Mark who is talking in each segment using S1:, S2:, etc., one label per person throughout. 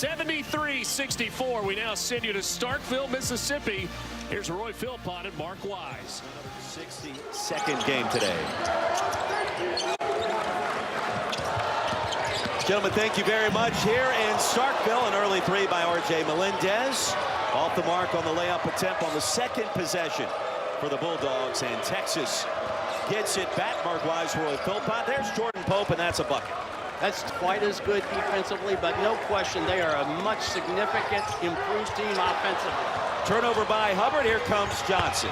S1: 73-64. We now send you to Starkville, Mississippi. Here's Roy Philpott and Mark Wise.
S2: 62nd game today. Gentlemen, thank you very much. Here in Starkville, an early three by R.J. Melendez. Off the mark on the layup attempt on the second possession for the Bulldogs. And Texas gets it back. Mark Wise, Roy Philpott. There's Jordan Pope, and that's a bucket.
S3: That's quite as good defensively, but no question they are a much significant improved team offensively.
S2: Turnover by Hubbard. Here comes Johnson.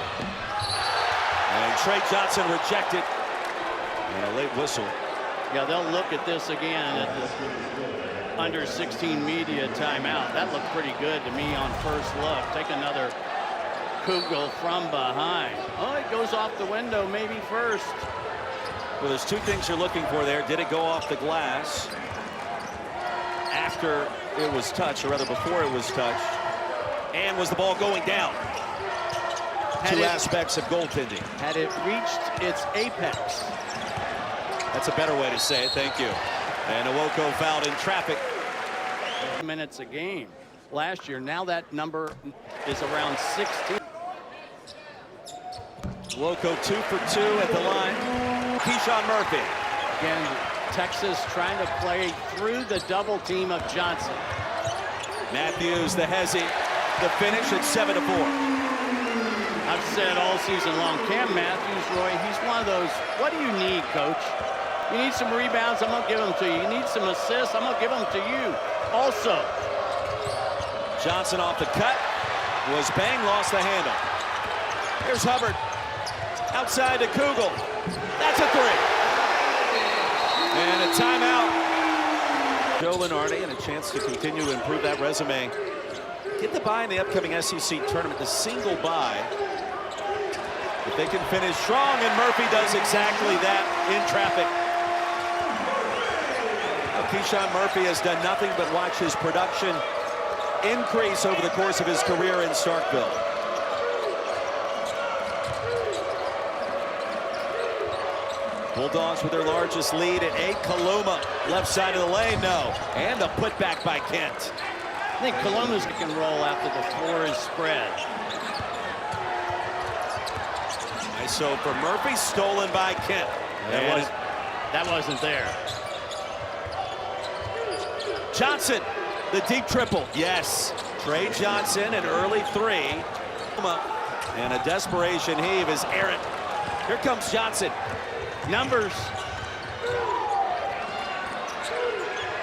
S2: And Trey Johnson rejected. And a late whistle.
S3: Yeah, they'll look at this again at the under 16 media timeout. That looked pretty good to me on first look. Take another Kugel from behind. Oh, it goes off the window maybe first.
S2: Well, there's two things you're looking for there. Did it go off the glass after it was touched, or rather before it was touched? And was the ball going down? Two aspects of goaltending.
S3: Had it reached its apex?
S2: That's a better way to say it. Thank you. And Nwoko fouled in traffic.
S3: Minutes a game last year. Now that number is around 16.
S2: Nwoko 2 for 2 at the line. Keyshawn Murphy.
S3: Again, Texas trying to play through the double team of Johnson.
S2: Matthews, the hezzy, the finish at 7-4.
S3: I've said all season long, Cam Matthews, Roy, he's one of those, what do you need, coach? You need some rebounds, I'm going to give them to you. You need some assists, I'm going to give them to you. Also,
S2: Johnson off the cut. Was bang, lost the handle. Here's Hubbard. Outside to Kugel. That's a three. And a timeout. Joe Lunardi, and a chance to continue to improve that resume. Get the bye in the upcoming SEC tournament, the single bye. If they can finish strong, and Murphy does exactly that in traffic. Keyshawn Murphy has done nothing but watch his production increase over the course of his career in Starkville. Bulldogs with their largest lead at 8. Kaluma, left side of the lane, no. And a putback by Kent.
S3: I think Kaluma's can roll after the floor is spread.
S2: ISO for Murphy, stolen by Kent.
S3: That wasn't there.
S2: Johnson, the deep triple. Yes. Trey Johnson, an early three. And a desperation heave is Aaron. Here comes Johnson.
S3: Numbers.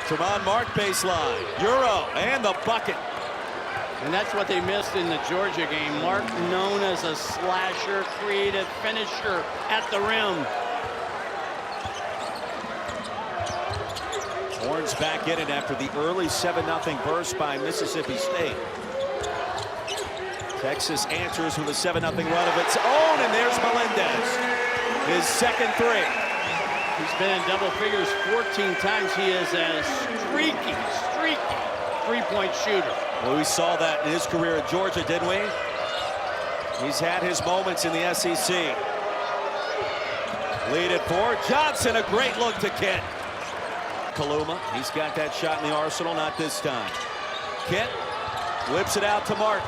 S2: Tremont Mark baseline. Euro and the bucket.
S3: And that's what they missed in the Georgia game. Mark, known as a slasher, creative finisher at the rim.
S2: Horns back in it after the early 7-0 burst by Mississippi State. Texas answers with a 7-0 run of its own, and there's Melendez. His second three.
S3: He's been in double figures 14 times. He is a streaky three-point shooter.
S2: Well, we saw that in his career at Georgia, didn't we? He's had his moments in the SEC. Lead it for Johnson, a great look to Kent. Kaluma, he's got that shot in the arsenal, not this time. Kent whips it out to Mark.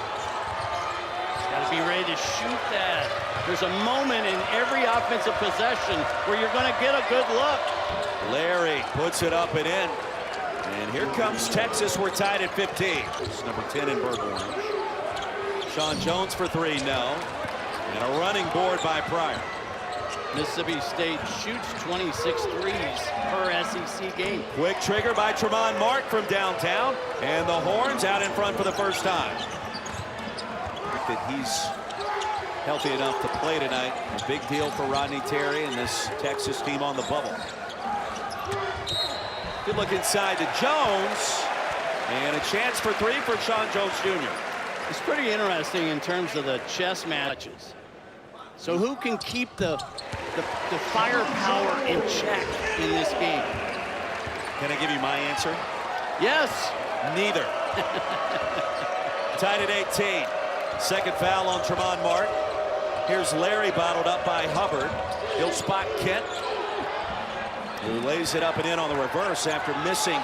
S3: Got to be ready to shoot that. There's a moment in every offensive possession where you're going to get a good look.
S2: Larry puts it up and in. And here comes Texas. We're tied at 15. It's number 10 in Burgoyne. Sean Jones for three, no. And a running board by Pryor.
S3: Mississippi State shoots 26 threes per SEC game.
S2: Quick trigger by Tremont Mark from downtown. And the Horns out in front for the first time. That he's healthy enough to play tonight. A big deal for Rodney Terry and this Texas team on the bubble. Good look inside to Jones. And a chance for three for Sean Jones Jr.
S3: It's pretty interesting in terms of the chess matches. So who can keep the firepower in check in this game?
S2: Can I give you my answer?
S3: Yes.
S2: Neither. Tied at 18. Second foul on Tremont Mark. Here's Larry bottled up by Hubbard. He'll spot Kent, who lays it up and in on the reverse after missing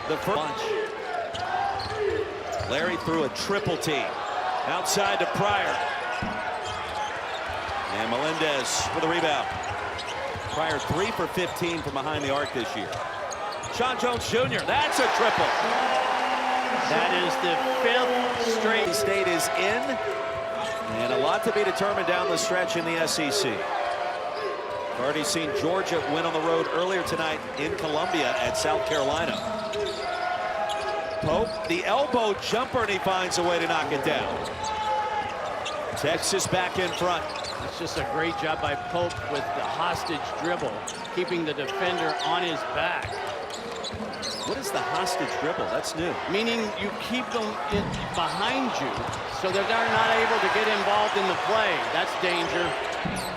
S2: the first bunch. Larry threw a triple team. Outside to Pryor. And Melendez for the rebound. Pryor 3 for 15 from behind the arc this year. Sean Jones Jr., that's a triple.
S3: That is the 5th straight.
S2: State is in, and a lot to be determined down the stretch in the SEC. Already seen Georgia win on the road earlier tonight in Columbia at South Carolina. Pope, the elbow jumper, and he finds a way to knock it down. Texas back in front.
S3: It's just a great job by Pope with the hostage dribble, keeping the defender on his back.
S2: What is the hostage dribble? That's new.
S3: Meaning you keep them behind you so that they're not able to get involved in the play. That's danger.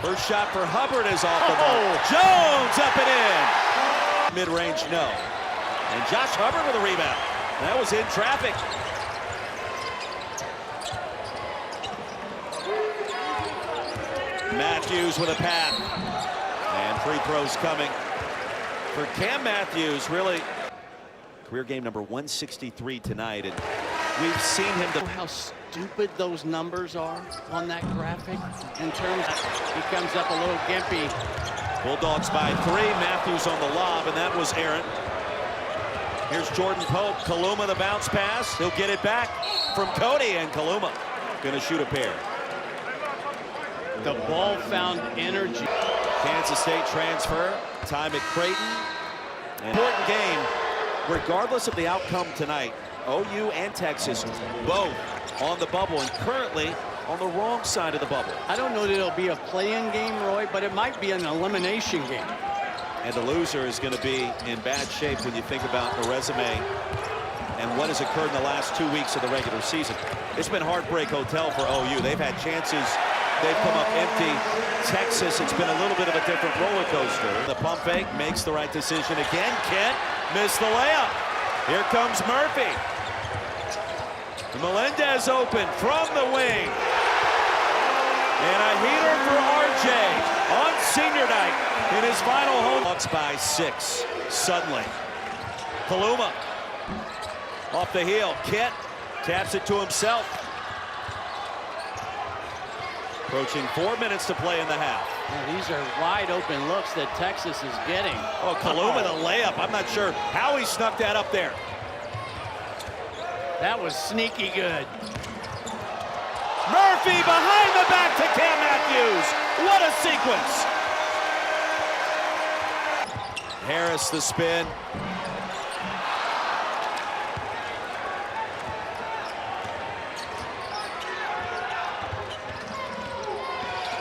S2: First shot for Hubbard is off the ball. Jones up and in. Mid-range, no. And Josh Hubbard with a rebound. That was in traffic. Matthews with a pass. And free throws coming for Cam Matthews. Really, career game number 163 tonight. And we've seen him.
S3: How stupid those numbers are on that graphic in terms of, he comes up a little gimpy.
S2: Bulldogs by 3. Matthews on the lob, and that was errant. Here's Jordan Pope. Kaluma the bounce pass. He'll get it back from Cody, and Kaluma gonna shoot a pair.
S3: The ball found energy.
S2: Kansas State transfer. Time at Creighton. An important game, regardless of the outcome tonight. OU and Texas both on the bubble and currently on the wrong side of the bubble.
S3: I don't know that it'll be a play-in game, Roy, but it might be an elimination game.
S2: And the loser is going to be in bad shape when you think about the resume and what has occurred in the last 2 weeks of the regular season. It's been heartbreak hotel for OU. They've had chances. They've come up empty. Texas, it's been a little bit of a different roller coaster. The pump fake makes the right decision again. Kent missed the layup. Here comes Murphy. Melendez open from the wing. And a heater for RJ on senior night in his final home. Bucks by 6 suddenly. Kaluma off the heel. Kent taps it to himself. Approaching 4 minutes to play in the half.
S3: Now, these are wide open looks that Texas is getting.
S2: Oh, Kaluma the layup. I'm not sure how he snuck that up there.
S3: That was sneaky good.
S2: Murphy behind the back to Cam Matthews. What a sequence. Harris the spin.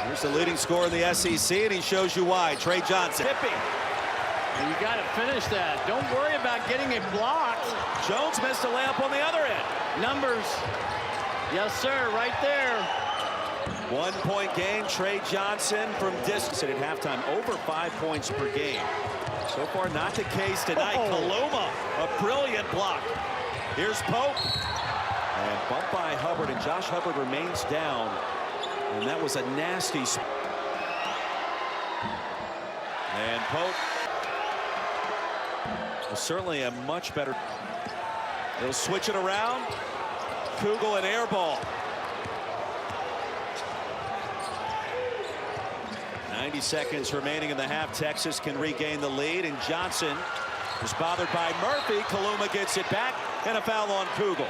S2: Here's the leading scorer in the SEC, and he shows you why. Trey Johnson.
S3: And you got to finish that. Don't worry about getting it blocked.
S2: Jones missed a layup on the other end.
S3: Numbers. Yes, sir, right there.
S2: 1 point game. Trey Johnson from distance at halftime, over 5 points per game. So far, not the case tonight. Kaluma, a brilliant block. Here's Pope. And bumped by Hubbard, and Josh Hubbard remains down. And that was a nasty. And Pope was certainly a much better. They'll switch it around. Kugel an air ball. 90 seconds remaining in the half. Texas can regain the lead, and Johnson is bothered by Murphy. Kaluma gets it back, and a foul on Kugel.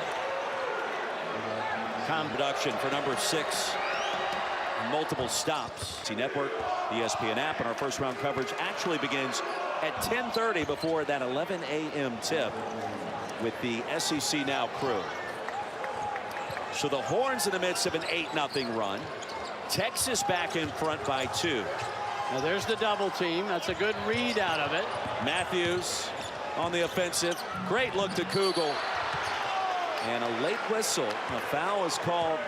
S2: Production for number 6. Multiple stops. See Network, the ESPN app, and our first round coverage actually begins at 10:30 before that 11 a.m. tip with the SEC Now crew. So the Horns in the midst of an 8-0 run. Texas back in front by 2.
S3: Now there's the double team. That's a good read out of it.
S2: Matthews on the offensive. Great look to Kugel. And a late whistle. A foul is called.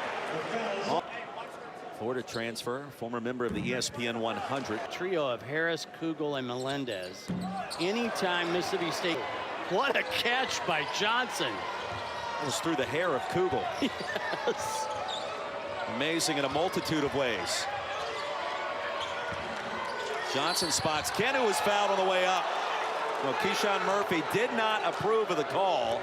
S2: Florida transfer, former member of the ESPN 100.
S3: Trio of Harris, Kugel, and Melendez. Anytime Mississippi State. What a catch by Johnson.
S2: It was through the hair of Kugel.
S3: Yes.
S2: Amazing in a multitude of ways. Johnson spots Ken, who was fouled on the way up. Well, Keyshawn Murphy did not approve of the call.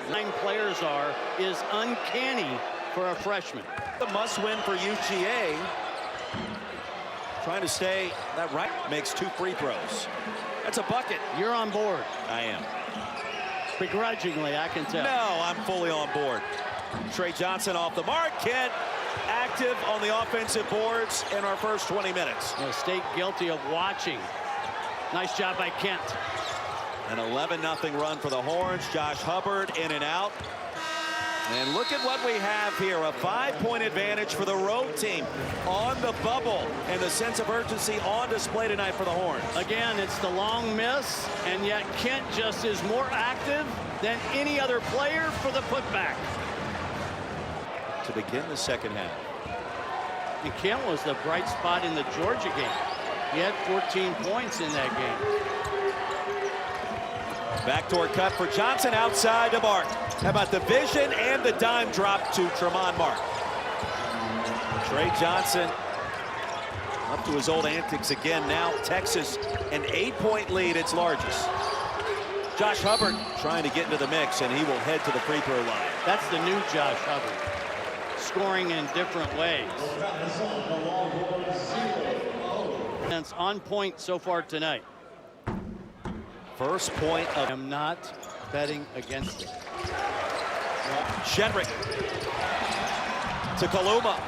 S3: 9 players are is uncanny for a freshman.
S2: The must-win for UGA. Trying to stay that right. Makes 2 free throws. That's a bucket.
S3: You're on board.
S2: I am.
S3: Begrudgingly, I can tell.
S2: No, I'm fully on board. Trey Johnson off the mark. Kent active on the offensive boards in our first 20 minutes.
S3: The State guilty of watching. Nice job by Kent.
S2: An 11-0 run for the Horns. Josh Hubbard in and out. And look at what we have here. A 5-point advantage for the road team on the bubble. And the sense of urgency on display tonight for the Horns.
S3: Again, it's the long miss, and yet Kent just is more active than any other player for the putback.
S2: To begin the second half.
S3: And Kent was the bright spot in the Georgia game. He had 14 points in that game.
S2: Backdoor cut for Johnson outside to Mark. How about the vision and the dime drop to Tremont Mark? Trey Johnson up to his old antics again. Now Texas an 8-point lead, its largest. Josh Hubbard trying to get into the mix, and he will head to the free throw line.
S3: That's the new Josh Hubbard, scoring in different ways. It's on point so far tonight.
S2: First point of.
S3: I'm not betting against it.
S2: Shedrick to Kaluma.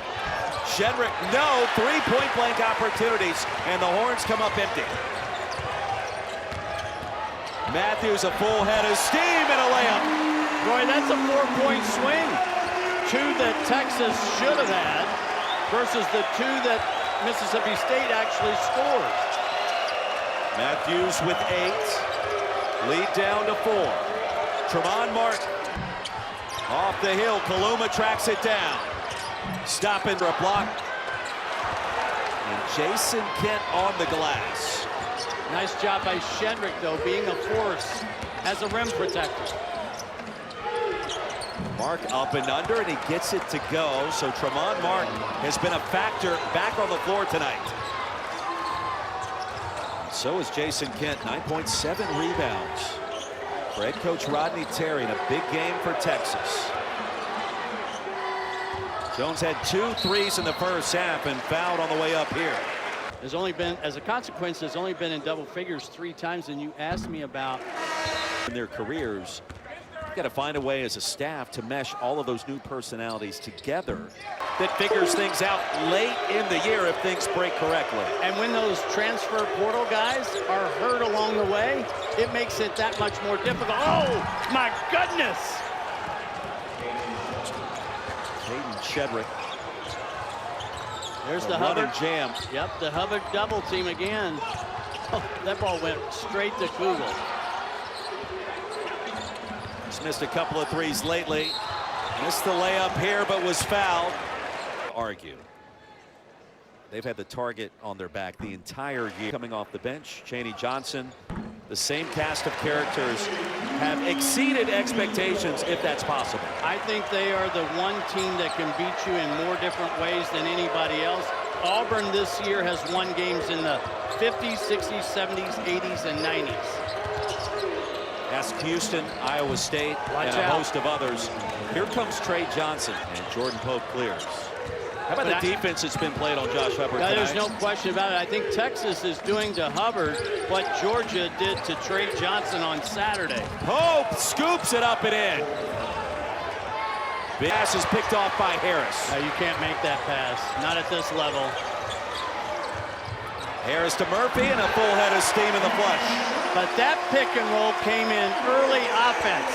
S2: Shedrick, no, 3-point blank opportunities, and the Horns come up empty. Matthews a full head of steam and a layup.
S3: Roy, that's a 4-point swing. 2 that Texas should have had versus the 2 that Mississippi State actually scored.
S2: Matthews with 8. Lead down to 4. Tremont Mark off the hill. Kaluma tracks it down. Stopping for a block. And Jason Kent on the glass.
S3: Nice job by Shedrick, though, being a force as a rim protector.
S2: Mark up and under, and he gets it to go. So Tremont Mark has been a factor back on the floor tonight. So is Jason Kent, 9.7 rebounds for head coach Rodney Terry in a big game for Texas. Jones had 2 threes in the first half and fouled on the way up here.
S3: There's only been, as a consequence, there's only been in double figures 3 times, and you asked me about
S2: in their careers. Got to find a way as a staff to mesh all of those new personalities together that figures things out late in the year if things break correctly.
S3: And when those transfer portal guys are hurt along the way, it makes it that much more difficult. Oh, my goodness!
S2: Caden Shedrick.
S3: There's the Hubbard
S2: jam.
S3: Yep, the Hubbard double team again. Oh, that ball went straight to Kugel.
S2: He's missed a couple of threes lately. Missed the layup here, but was fouled. Argue. They've had the target on their back the entire year. Coming off the bench, Chaney Johnson, the same cast of characters, have exceeded expectations, if that's possible.
S3: I think they are the one team that can beat you in more different ways than anybody else. Auburn this year has won games in the 50s, 60s, 70s, 80s, and 90s.
S2: Ask Houston, Iowa State,
S3: Watch
S2: and a
S3: out.
S2: host of others. Here comes Trey Johnson, and Jordan Pope clears. How about the defense that's been played on Josh Hubbard tonight?
S3: There's no question about it. I think Texas is doing to Hubbard what Georgia did to Trey Johnson on Saturday.
S2: Pope scoops it up and in. Pass is picked off by Harris.
S3: You can't make that pass, not at this level.
S2: Harris to Murphy, and a full head of steam in the flush.
S3: But that pick and roll came in early offense.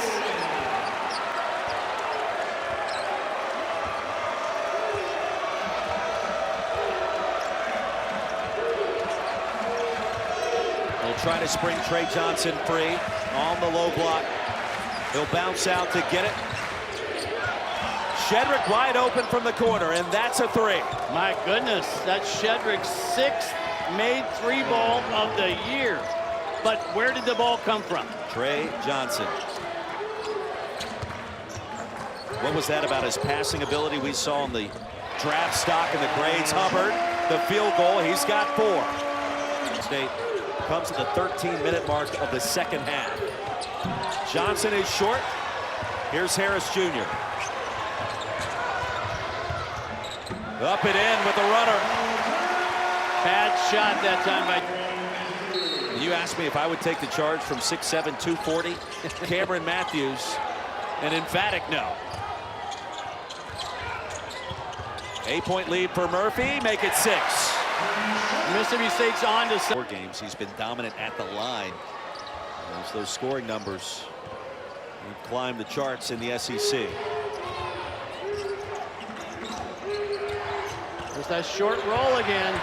S2: Try to spring Trey Johnson free on the low block. He'll bounce out to get it. Shedrick wide open from the corner, and that's a 3.
S3: My goodness, that's Shedrick's 6th made 3 ball of the year. But where did the ball come from?
S2: Trey Johnson. What was that about his passing ability we saw in the draft stock and the grades? Hubbard, the field goal, he's got 4. State comes to the 13-minute mark of the second half. Johnson is short. Here's Harris Jr. Up and in with the runner.
S3: Bad shot that time by...
S2: You asked me if I would take the charge from 6'7", 240. Cameron Matthews, an emphatic no. 8-point lead for Murphy, make it 6.
S3: Mississippi State's on to
S2: 4 games. He's been dominant at the line. As those scoring numbers climb the charts in the SEC.
S3: There's that short roll again.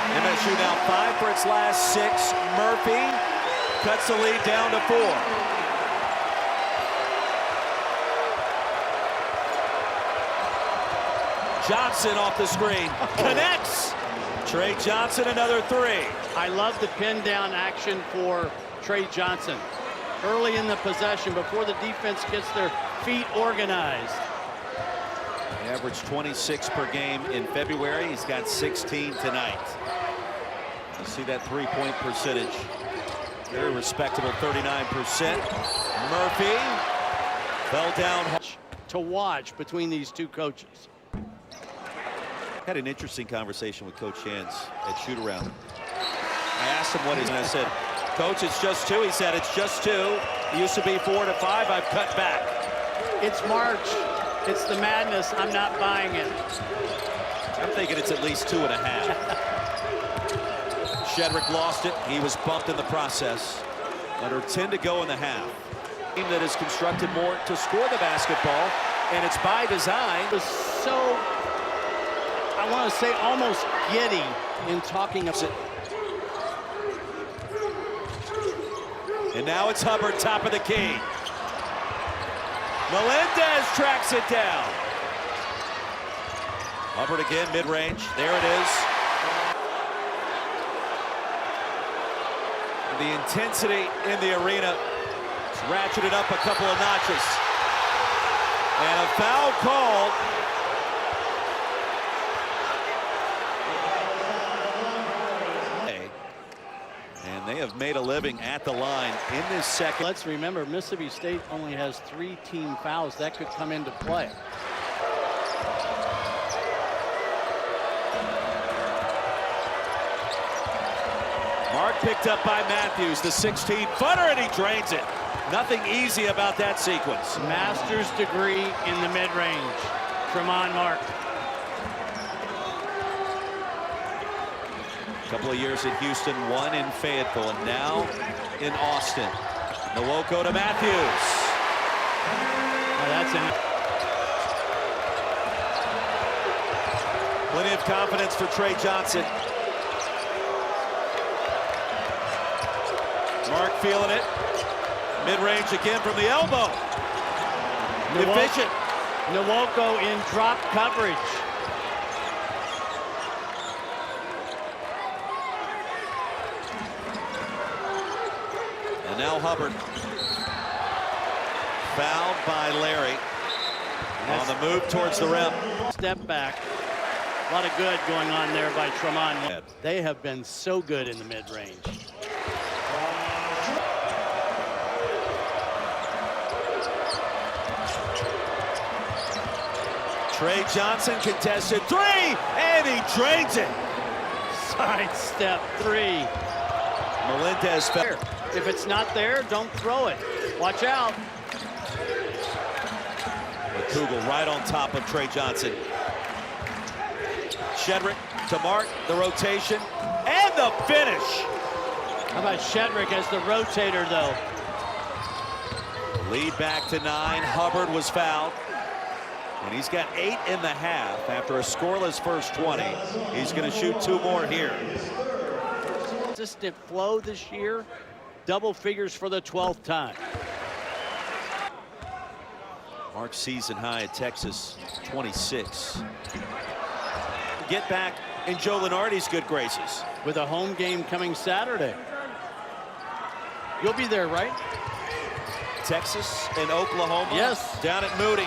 S2: MSU now 5 for its last 6. Murphy cuts the lead down to 4. Johnson off the screen, connects. Trey Johnson, another 3.
S3: I love the pin down action for Trey Johnson. Early in the possession, before the defense gets their feet organized.
S2: He averaged 26 per game in February. He's got 16 tonight. You see that 3-point percentage. Very respectable 39%. Murphy fell down.
S3: To watch between these two coaches.
S2: Had an interesting conversation with Coach Jans at shoot-around. I asked him what he's, and I said, Coach, it's just 2. He said, it's just 2. It used to be 4 to 5. I've cut back.
S3: It's March. It's the madness. I'm not buying it.
S2: I'm thinking it's at least 2.5. Shedrick lost it. He was bumped in the process. Under 10 to go in the half. Team that is constructed more to score the basketball, and it's by design.
S3: It was so, I want to say, almost giddy in talking about it.
S2: And now it's Hubbard, top of the key. Melendez tracks it down. Hubbard again, mid-range. There it is. The intensity in the arena is ratcheted up a couple of notches. And a foul called. And they have made a living at the line in this second.
S3: Let's remember, Mississippi State only has 3 team fouls. That could come into play.
S2: Mark picked up by Matthews, the 16-footer, and he drains it. Nothing easy about that sequence.
S3: Master's degree in the mid-range. Tremont Mark.
S2: A couple of years at Houston, 1 in Fayetteville, and now in Austin. Nwoko to Matthews.
S3: Oh, that's it.
S2: Plenty of confidence for Trey Johnson. Mark feeling it. Mid-range again from the elbow. Efficient.
S3: Nwoko in drop coverage.
S2: And now Hubbard. Fouled by Larry. On the move towards the rim.
S3: Step back. A lot of good going on there by Tremont. They have been so good in the mid-range.
S2: Trey Johnson contested 3, and he drains it.
S3: Side step 3.
S2: Melendez fell.
S3: If it's not there, don't throw it. Watch out.
S2: Kugel right on top of Trey Johnson. Shedrick to Mark, the rotation, and the finish.
S3: How about Shedrick as the rotator, though?
S2: Lead back to 9. Hubbard was fouled. And he's got 8 in the half after a scoreless first 20. He's going to shoot 2 more here.
S3: Consistent flow this year. Double figures for the 12th time.
S2: Mark's season high at Texas, 26. Get back in Joe Lunardi's good graces.
S3: With a home game coming Saturday. You'll be there, right?
S2: Texas and Oklahoma.
S3: Yes.
S2: Down at Moody.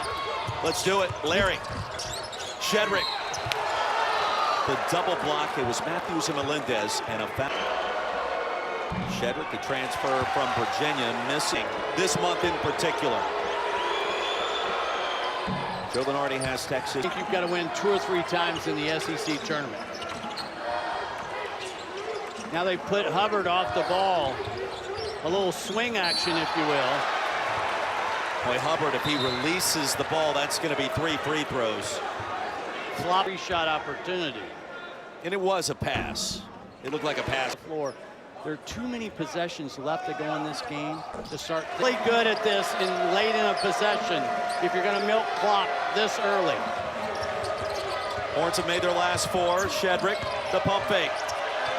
S2: Let's do it. Larry. Shedrick. The double block. It was Matthews and Melendez, and a foul. Shedrick, the transfer from Virginia, missing this month in particular. Joe Lunardi has
S3: I
S2: Texas.
S3: think you've got to win 2 or 3 times in the SEC tournament. Now they put Hubbard off the ball. A little swing action, if you will.
S2: Boy, Hubbard, if he releases the ball, that's going to be 3 free throws.
S3: Floppy shot opportunity.
S2: And it was a pass. It looked like a pass.
S3: Floor. There are too many possessions left to go in this game to start. Play good at this and late in a possession if you're going to milk clock this early.
S2: Horns have made their last 4. Shedrick, the pump fake.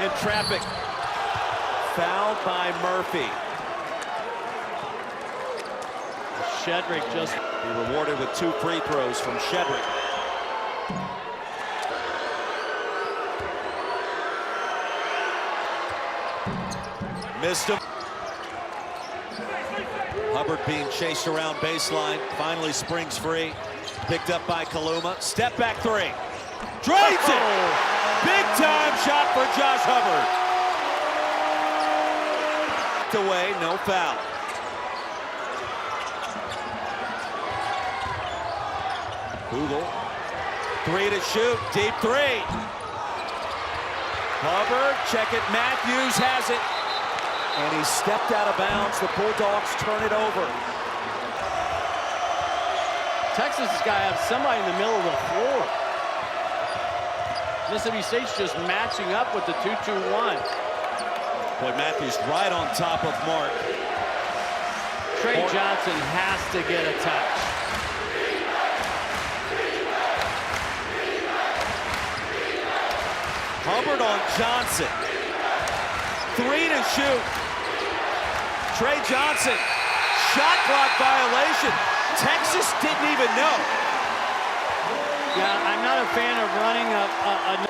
S2: In traffic. Fouled by Murphy.
S3: Shedrick just
S2: Be rewarded with 2 free throws from Shedrick. Missed him. Hubbard being chased around baseline. Finally springs free. Picked up by Kaluma. Step back 3. Drains it! Big time shot for Josh Hubbard. Away, no foul. Kugel. 3 to shoot. Deep 3. Hubbard, check it. Matthews has it. And he stepped out of bounds. The Bulldogs turn it over.
S3: Texas has got to have somebody in the middle of the floor. Mississippi State's just matching up with the 2-2-1.
S2: Boy, Matthews right on top of Mark.
S3: Trey Johnson has to get a touch.
S2: Hubbard on Johnson. 3 to shoot. Trey Johnson. Shot clock violation. Texas didn't even know.
S3: Yeah, I'm not a fan of running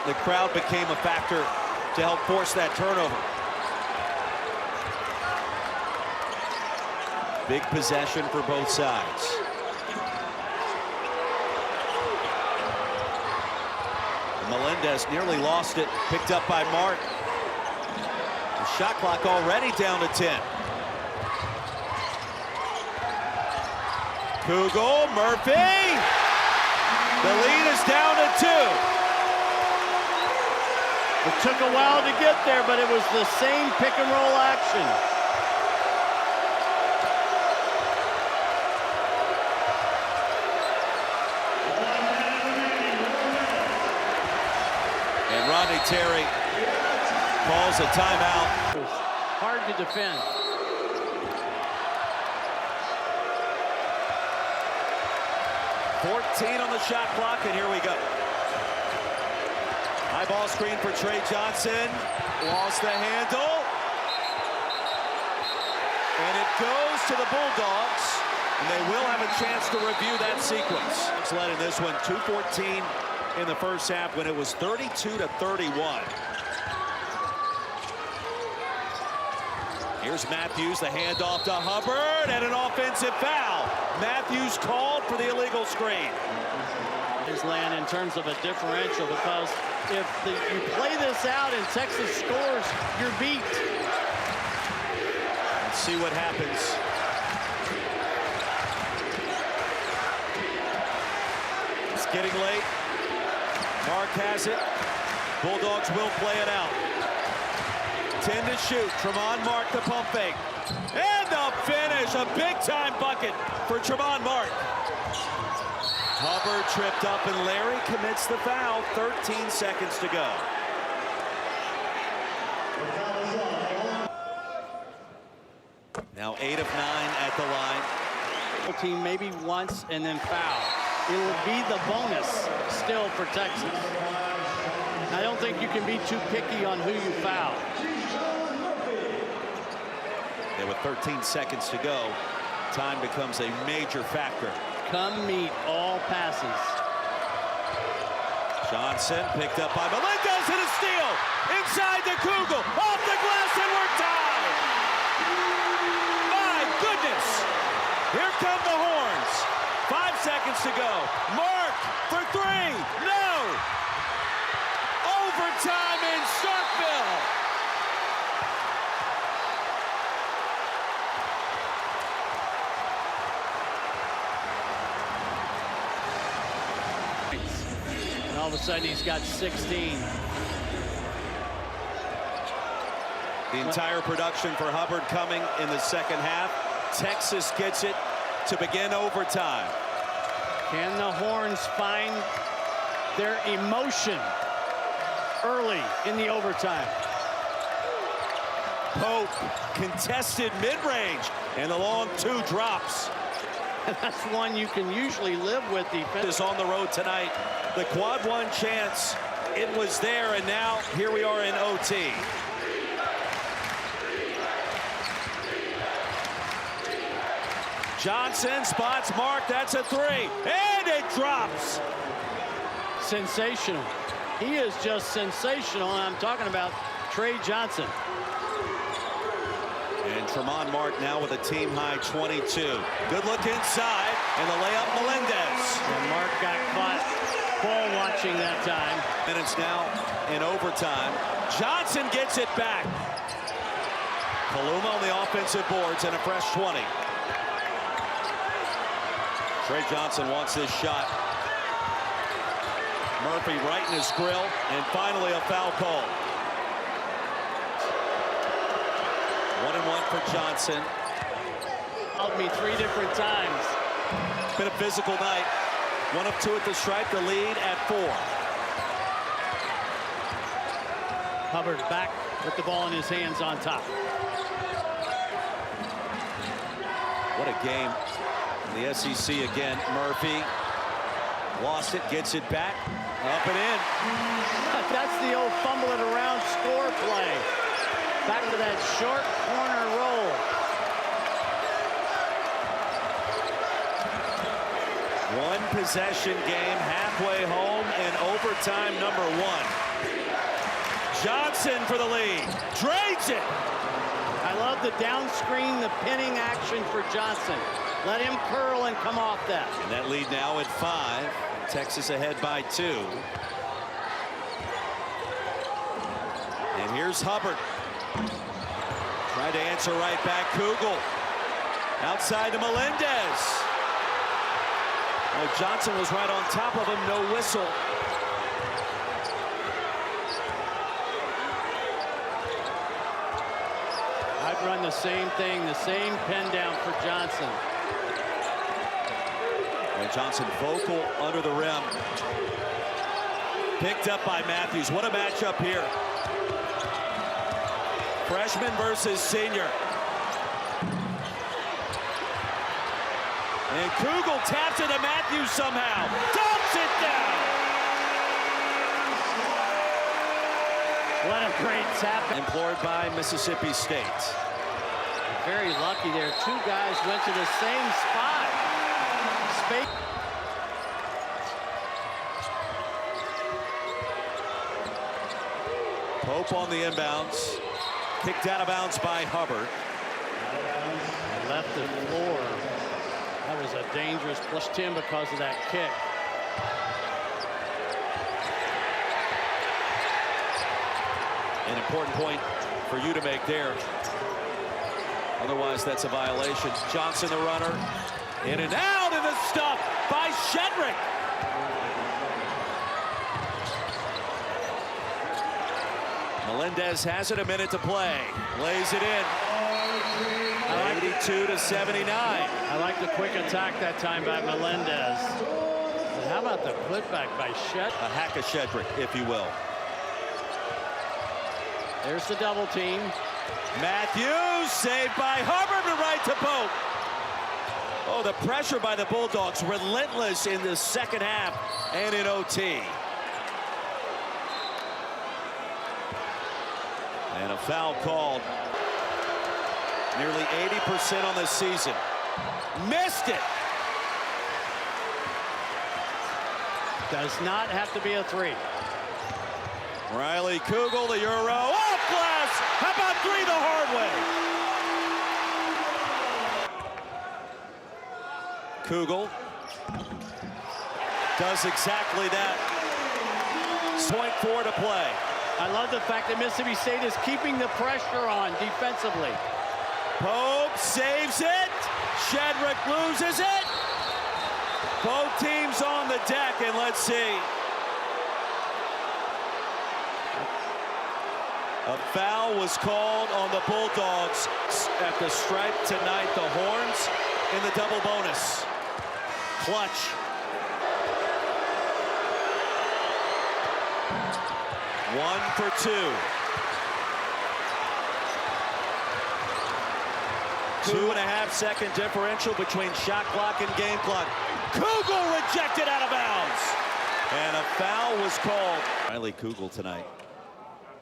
S2: The crowd became a factor to help force that turnover. Big possession for both sides. Melendez nearly lost it. Picked up by Mark. The shot clock already down to 10. Kugel, Murphy. The lead is down to 2.
S3: It took a while to get there, but it was the same pick and roll action.
S2: And Rodney Terry calls a timeout.
S3: It was hard to defend.
S2: .14 on the shot clock, and here we go. High ball screen for Trey Johnson. Lost the handle. And it goes to the Bulldogs, and they will have a chance to review that sequence. It's led in this one, 2:14 in the first half when it was 32-31. Here's Matthews, the handoff to Hubbard, and an offensive foul. Matthews called for the illegal screen.
S3: His land in terms of a differential, because if you play this out and Texas scores, you're beat.
S2: Let's see what happens. It's getting late. Mark has it. Bulldogs will play it out. 10 to shoot. Tremont Mark, the pump fake. And the finish. A big-time bucket for Tremont Mark. Hubbard tripped up, and Larry commits the foul. 13 seconds to go. Now 8 of 9 at the line.
S3: Team maybe once and then foul. It will be the bonus still for Texas. I don't think you can be too picky on who you foul.
S2: And with 13 seconds to go, time becomes a major factor.
S3: Come meet all passes.
S2: Johnson picked up by Melendez, and a steal inside the Kugel, off the glass, and we're tied. My goodness. Here come the Horns. 5 seconds to go. Mark for 3. No. Overtime in Starkville.
S3: All of a sudden, he's got 16.
S2: The entire production for Hubbard coming in the second half. Texas gets it to begin overtime.
S3: Can the Horns find their emotion early in the overtime?
S2: Pope contested mid-range, and the long two drops.
S3: That's one you can usually live with defense.
S2: Is on the road tonight. The quad one chance, it was there, and now here we are in OT. Johnson spots Mark, that's a three, and it drops.
S3: Sensational. He is just sensational, and I'm talking about Trey Johnson.
S2: And Tremont Mark now with a team-high 22. Good look inside, and the layup, Melendez.
S3: And Mark got caught ball watching that time.
S2: Minutes now in overtime. Johnson gets it back. Paluma on the offensive boards and a fresh 20. Trey Johnson wants this shot. Murphy right in his grill, and finally a foul call. 1-1 for Johnson.
S3: Called me 3 different times.
S2: Been a physical night. 1 of 2 at the stripe, the lead at 4.
S3: Hubbard back with the ball in his hands on top.
S2: What a game. In the SEC again, Murphy lost it, gets it back, up and in.
S3: That's the old fumble it around score play. Back to that short corner roll.
S2: One possession game, halfway home, and overtime number 1. Johnson for the lead, drains it.
S3: I love the down screen, the pinning action for Johnson. Let him curl and come off that.
S2: And that lead now at 5. Texas ahead by 2. And here's Hubbard. Trying to answer right back. Kugel. Outside to Melendez. Oh, Johnson was right on top of him. No whistle.
S3: I'd run the same thing, the same pin down for Johnson.
S2: And Johnson vocal under the rim. Picked up by Matthews. What a matchup here. Freshman versus senior. And Kugel taps it to Matthews somehow. Dumps it down.
S3: What a great tap.
S2: Implored by Mississippi State.
S3: Very lucky there. 2 guys went to the same spot.
S2: Pope on the inbounds. Kicked out of bounds by Hubbard.
S3: Left the floor. That was a dangerous push to him because of that kick.
S2: An important point for you to make there. Otherwise, that's a violation. Johnson, the runner. In and out, and the stuff by Shedrick. Melendez has it, a minute to play. Lays it in. 82 to 79.
S3: I like the quick attack that time by Melendez. And how about the putback by Shedrick?
S2: A hack of Shedrick, if you will.
S3: There's the double team.
S2: Matthews saved by Hubbard, and right to Pope. Oh, the pressure by the Bulldogs, relentless in the second half and in OT. And a foul called. Nearly 80% on the season. Missed it.
S3: Does not have to be a 3.
S2: Riley Kugel, the Euro, off glass. How about 3 the hard way? Kugel does exactly that. .4 to play.
S3: I love the fact that Mississippi State is keeping the pressure on defensively.
S2: Pope saves it. Shedrick loses it. Both teams on the deck, and let's see. A foul was called on the Bulldogs at the stripe tonight. The Horns in the double bonus. Clutch. One for two. 2.5 second differential between shot clock and game clock. Kugel rejected out of bounds. And a foul was called. Riley Kugel tonight.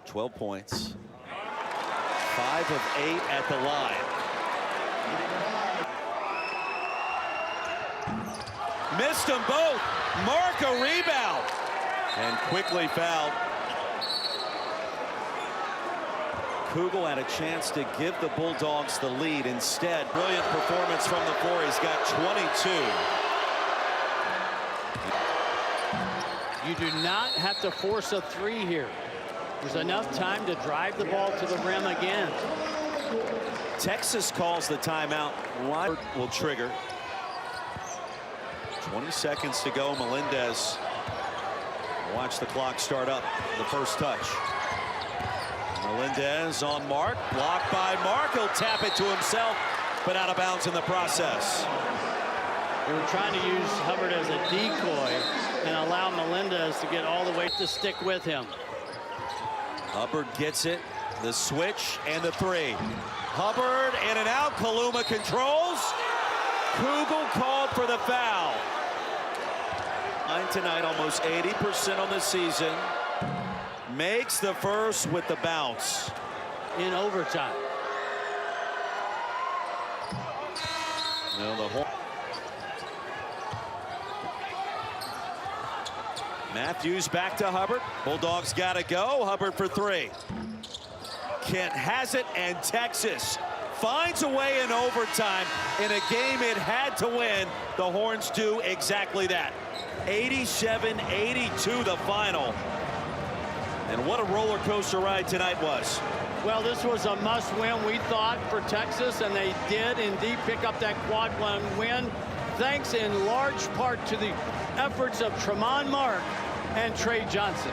S2: 12 points. 5 of 8 at the line. Missed them both. Mark a rebound. And quickly fouled. Kugel had a chance to give the Bulldogs the lead. Instead, brilliant performance from the floor. He's got 22.
S3: You do not have to force a three here. There's enough time to drive the ball to the rim again.
S2: Texas calls the timeout. Robert will trigger. 20 seconds to go. Melendez. Watch the clock start up. The first touch. Melendez on Mark. Blocked by Mark. He'll tap it to himself, but out of bounds in the process.
S3: They were trying to use Hubbard as a decoy and allow Melendez to get all the way to stick with him.
S2: Hubbard gets it. The switch and the three. Hubbard in and out. Kaluma controls. Kugel called for the foul. Tonight, almost 80% on the season. Makes the first with the bounce.
S3: In overtime.
S2: Matthews back to Hubbard. Bulldogs got to go. Hubbard for three. Kent has it, and Texas finds a way in overtime in a game it had to win. The Horns do exactly that. 87-82 the final. And what a roller coaster ride tonight was.
S3: Well, this was a must win, we thought, for Texas, and they did indeed pick up that quad one win, thanks in large part to the efforts of Tremont Mark and Trey Johnson.